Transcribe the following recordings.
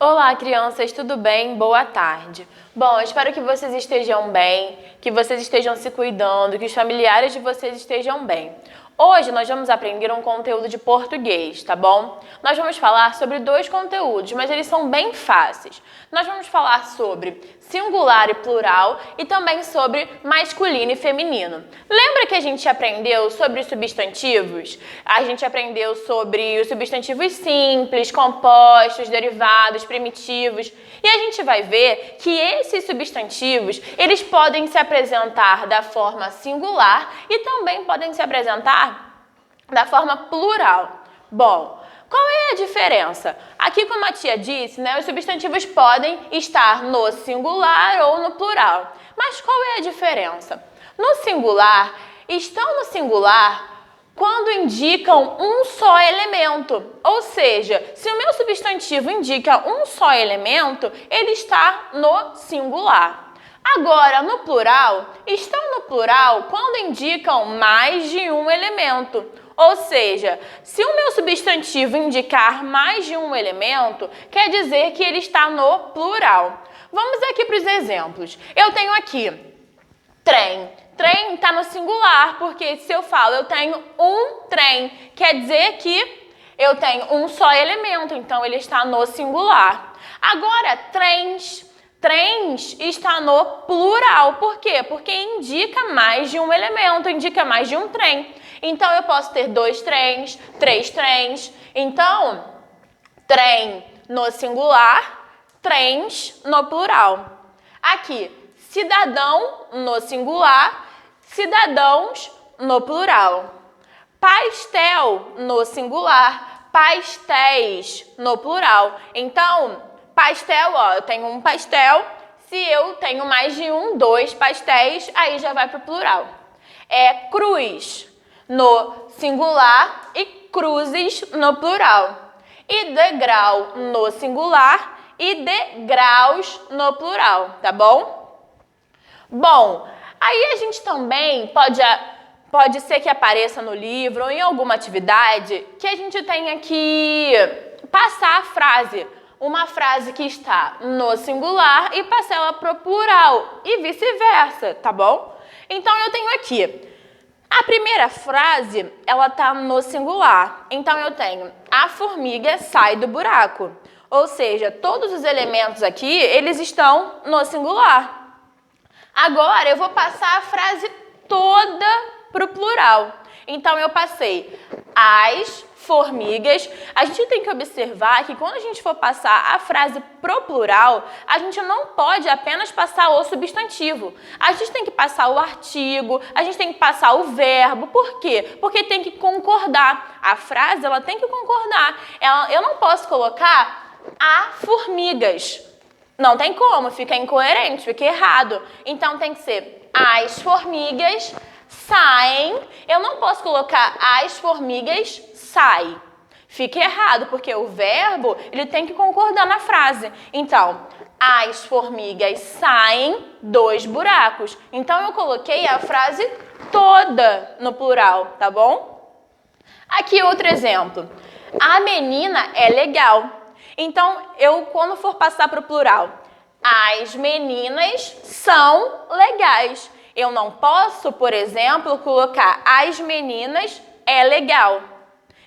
Olá, crianças, tudo bem? Boa tarde. Bom, eu espero que vocês estejam bem, que vocês estejam se cuidando, que os familiares de vocês estejam bem. Hoje nós vamos aprender um conteúdo de português, tá bom? Nós vamos falar sobre dois conteúdos, mas eles são bem fáceis. Nós vamos falar sobre singular e plural e também sobre masculino e feminino. Lembra que a gente aprendeu sobre substantivos? A gente aprendeu sobre os substantivos simples, compostos, derivados, primitivos. E a gente vai ver que esses substantivos, eles podem se apresentar da forma singular e também podem se apresentar da forma plural. Bom, qual é a diferença? Aqui, como a tia disse, os substantivos podem estar no singular ou no plural. Mas qual é a diferença? No singular, estão no singular quando indicam um só elemento. Ou seja, se o meu substantivo indica um só elemento, ele está no singular. Agora, no plural, estão no plural quando indicam mais de um elemento. Ou seja, se o meu substantivo indicar mais de um elemento, quer dizer que ele está no plural. Vamos aqui para os exemplos. Eu tenho aqui trem. Trem está no singular, porque se eu falo eu tenho um trem, quer dizer que eu tenho um só elemento, então ele está no singular. Agora, trens. Trens está no plural. Por quê? Porque indica mais de um elemento, indica mais de um trem. Então, eu posso ter 2 trens, 3 trens. Então, trem no singular, trens no plural. Aqui, cidadão no singular, cidadãos no plural. Pastel no singular, pastéis no plural. Então, pastel, eu tenho um pastel. Se eu tenho mais de um, 2 pastéis, aí já vai para o plural. Cruz no singular e cruzes no plural. E degrau no singular e degraus no plural, tá bom? Bom, aí a gente também pode ser que apareça no livro ou em alguma atividade que a gente tenha que passar a frase. Uma frase que está no singular e passar ela para o plural e vice-versa, tá bom? Então, eu tenho aqui, a primeira frase, ela está no singular. Então, eu tenho, a formiga sai do buraco. Ou seja, todos os elementos aqui, eles estão no singular. Agora, eu vou passar a frase toda para o plural. Então, eu passei as formigas. A gente tem que observar que quando a gente for passar a frase pro plural, a gente não pode apenas passar o substantivo. A gente tem que passar o artigo, a gente tem que passar o verbo. Por quê? Porque tem que concordar. A frase, ela tem que concordar. Eu não posso colocar a formigas. Não tem como, fica incoerente, fica errado. Então, tem que ser as formigas saem. Eu não posso colocar as formigas sai. Fica errado, porque o verbo, ele tem que concordar na frase. Então, as formigas saem dos buracos. Então, eu coloquei a frase toda no plural, tá bom? Aqui outro exemplo. A menina é legal. Então, quando for passar para o plural, as meninas são legais. Eu não posso, por exemplo, colocar as meninas é legal.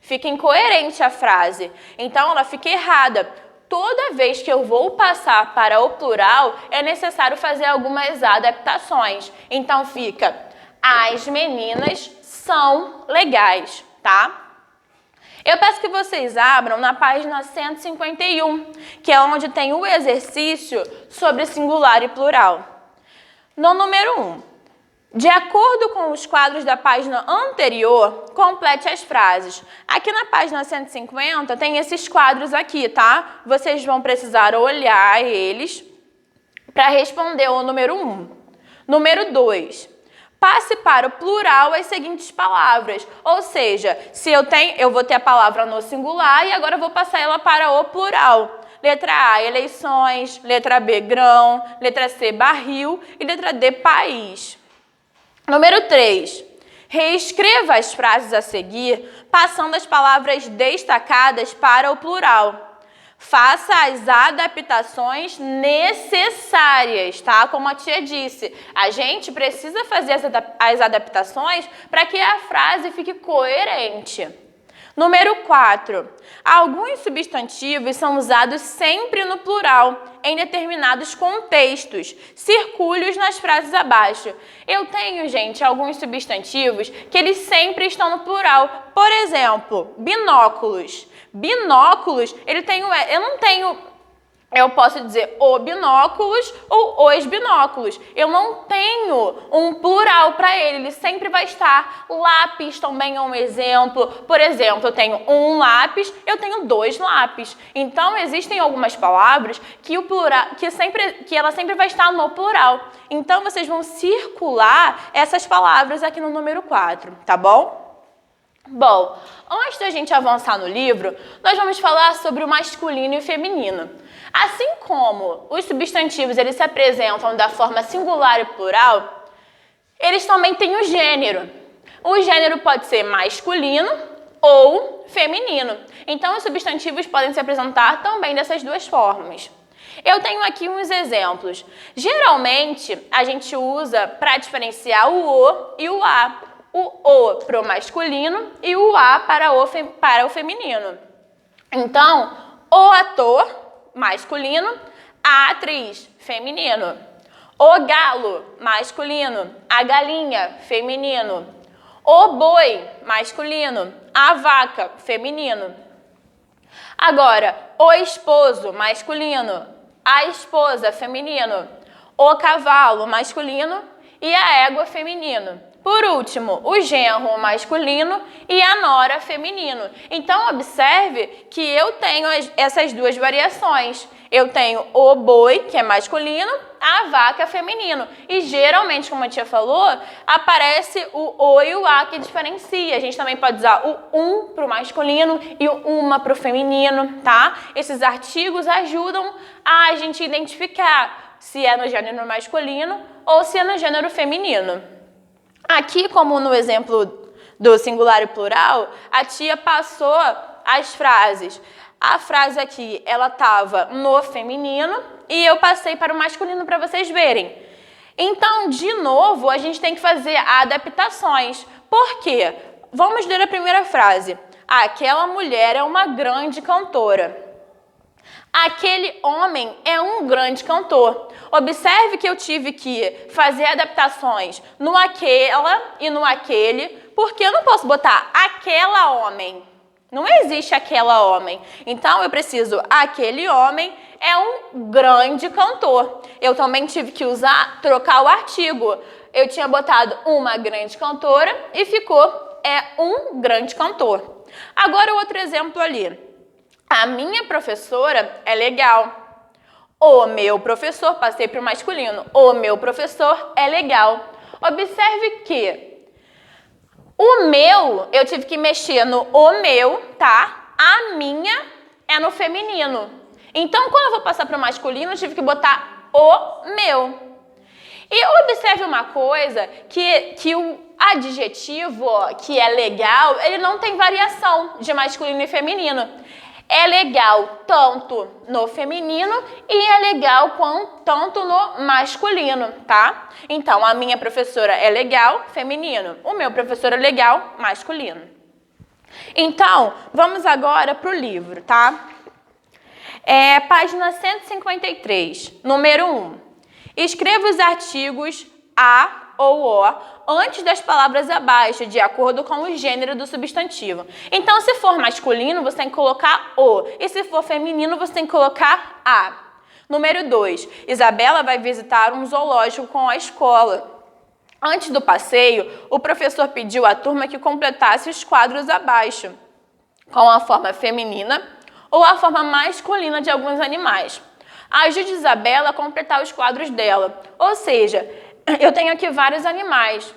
Fica incoerente a frase. Então, ela fica errada. Toda vez que eu vou passar para o plural, é necessário fazer algumas adaptações. Então, fica as meninas são legais, tá? Eu peço que vocês abram na página 151, que é onde tem o exercício sobre singular e plural. No número 1. De acordo com os quadros da página anterior, complete as frases. Aqui na página 150 tem esses quadros aqui, tá? Vocês vão precisar olhar eles para responder o número 1. Número 2. Passe para o plural as seguintes palavras. Ou seja, se eu vou ter a palavra no singular e agora eu vou passar ela para o plural. Letra A, eleições. Letra B, grão. Letra C, barril. E letra D, país. Número 3. Reescreva as frases a seguir, passando as palavras destacadas para o plural. Faça as adaptações necessárias, tá? Como a tia disse, a gente precisa fazer as adaptações para que a frase fique coerente. Número 4. Alguns substantivos são usados sempre no plural, em determinados contextos. Circule-os nas frases abaixo. Eu tenho, gente, alguns substantivos que eles sempre estão no plural. Por exemplo, binóculos. Binóculos, eu não tenho... Eu posso dizer o binóculos ou os binóculos. Eu não tenho um plural para ele sempre vai estar. Lápis também é um exemplo. Por exemplo, eu tenho um lápis, eu tenho 2 lápis. Então, existem algumas palavras que o plural, que ela sempre vai estar no plural. Então, vocês vão circular essas palavras aqui no número 4, tá bom? Bom, antes da gente avançar no livro, nós vamos falar sobre o masculino e o feminino. Assim como os substantivos eles se apresentam da forma singular e plural, eles também têm o gênero. O gênero pode ser masculino ou feminino. Então, os substantivos podem se apresentar também dessas duas formas. Eu tenho aqui uns exemplos. Geralmente, a gente usa para diferenciar o O e o A. O O para o masculino e o A para o feminino. Então, o ator masculino, a atriz feminino. O galo masculino, a galinha feminino. O boi masculino, a vaca feminino. Agora, o esposo masculino, a esposa feminino. O cavalo masculino e a égua feminino. Por último, o genro masculino e a nora feminino. Então, observe que eu tenho essas duas variações. Eu tenho o boi, que é masculino, a vaca feminino. E geralmente, como a tia falou, aparece o e o a que diferencia. A gente também pode usar o um para o masculino e o uma para o feminino, tá? Esses artigos ajudam a gente identificar se é no gênero masculino ou se é no gênero feminino. Aqui, como no exemplo do singular e plural, a tia passou as frases. A frase aqui, ela estava no feminino e eu passei para o masculino para vocês verem. Então, de novo, a gente tem que fazer adaptações. Por quê? Vamos ler a primeira frase. Aquela mulher é uma grande cantora. Aquele homem é um grande cantor. Observe que eu tive que fazer adaptações no aquela e no aquele, porque eu não posso botar aquela homem. Não existe aquela homem. Então, eu preciso aquele homem é um grande cantor. Eu também tive que trocar o artigo. Eu tinha botado uma grande cantora e ficou um grande cantor. Agora, outro exemplo ali. A minha professora é legal. O meu professor, passei para o masculino. O meu professor é legal. Observe que o meu, eu tive que mexer no o meu, tá? A minha é no feminino. Então, quando eu vou passar para o masculino, eu tive que botar o meu. E observe uma coisa, que o adjetivo, que é legal, ele não tem variação de masculino e feminino. É legal tanto no feminino e é legal tanto no masculino, tá? Então, a minha professora é legal, feminino. O meu professor é legal, masculino. Então, vamos agora para o livro, tá? Página 153, número 1. Escreva os artigos a ou o antes das palavras abaixo, de acordo com o gênero do substantivo. Então, se for masculino, você tem que colocar o. E se for feminino, você tem que colocar a. Número 2. Isabela vai visitar um zoológico com a escola. Antes do passeio, o professor pediu à turma que completasse os quadros abaixo, com a forma feminina ou a forma masculina de alguns animais. Ajude Isabela a completar os quadros dela. Ou seja, eu tenho aqui vários animais.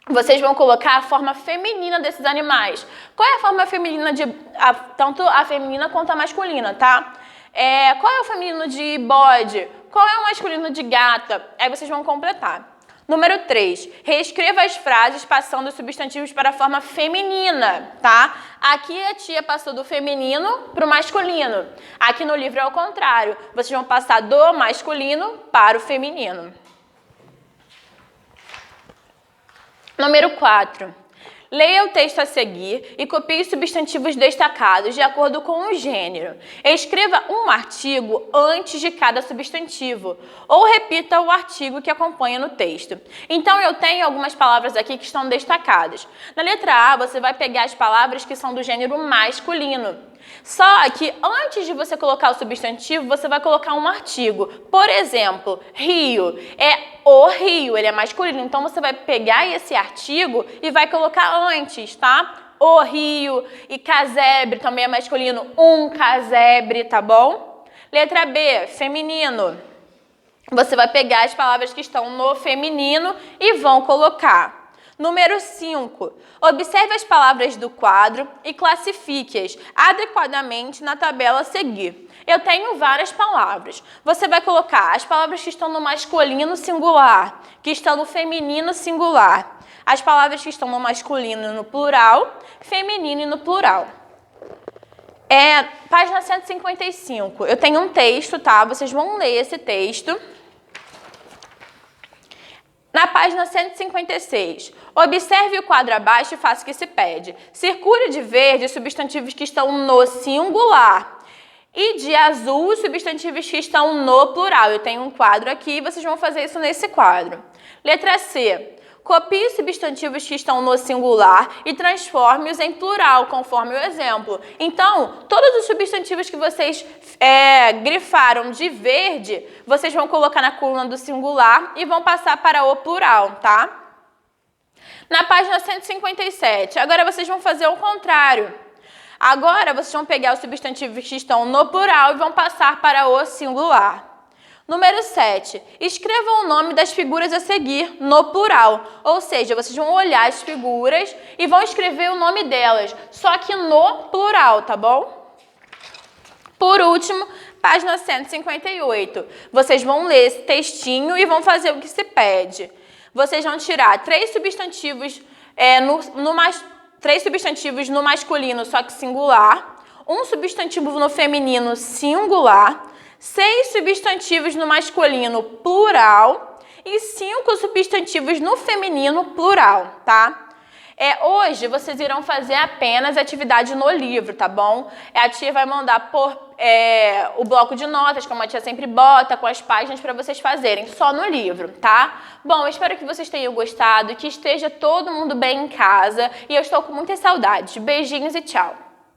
Vocês vão colocar a forma feminina desses animais. Qual é a forma feminina tanto a feminina quanto a masculina, tá? Qual é o feminino de bode? Qual é o masculino de gata? Aí vocês vão completar. Número 3, reescreva as frases passando os substantivos para a forma feminina, tá? Aqui a tia passou do feminino para o masculino. Aqui no livro é o contrário. Vocês vão passar do masculino para o feminino. Número 4. Leia o texto a seguir e copie os substantivos destacados de acordo com o gênero. Escreva um artigo antes de cada substantivo ou repita o artigo que acompanha no texto. Então, eu tenho algumas palavras aqui que estão destacadas. Na letra A, você vai pegar as palavras que são do gênero masculino. Só que antes de você colocar o substantivo, você vai colocar um artigo. Por exemplo, rio é o rio, ele é masculino. Então, você vai pegar esse artigo e vai colocar antes, tá? O rio. E casebre também é masculino, um casebre, tá bom? Letra B, feminino. Você vai pegar as palavras que estão no feminino e vão colocar. Número 5. Observe as palavras do quadro e classifique-as adequadamente na tabela a seguir. Eu tenho várias palavras. Você vai colocar as palavras que estão no masculino singular, que estão no feminino singular, as palavras que estão no masculino no plural, feminino e no plural. Página 155. Eu tenho um texto, tá? Vocês vão ler esse texto. Na página 156, observe o quadro abaixo e faça o que se pede. Circule de verde os substantivos que estão no singular e de azul os substantivos que estão no plural. Eu tenho um quadro aqui e vocês vão fazer isso nesse quadro. Letra C. Copie os substantivos que estão no singular e transforme-os em plural, conforme o exemplo. Então, todos os substantivos que vocês grifaram de verde, vocês vão colocar na coluna do singular e vão passar para o plural, tá? Na página 157, agora vocês vão fazer o contrário. Agora, vocês vão pegar os substantivos que estão no plural e vão passar para o singular. Número 7. Escrevam o nome das figuras a seguir no plural. Ou seja, vocês vão olhar as figuras e vão escrever o nome delas, só que no plural, tá bom? Por último, página 158. Vocês vão ler esse textinho e vão fazer o que se pede. Vocês vão tirar 3 substantivos, no masculino, só que singular, um substantivo no feminino singular, 6 substantivos no masculino plural e 5 substantivos no feminino plural, tá? Hoje vocês irão fazer apenas atividade no livro, tá bom? A tia vai mandar o bloco de notas, como a tia sempre bota, com as páginas para vocês fazerem, só no livro, tá? Bom, espero que vocês tenham gostado, que esteja todo mundo bem em casa e eu estou com muitas saudades. Beijinhos e tchau!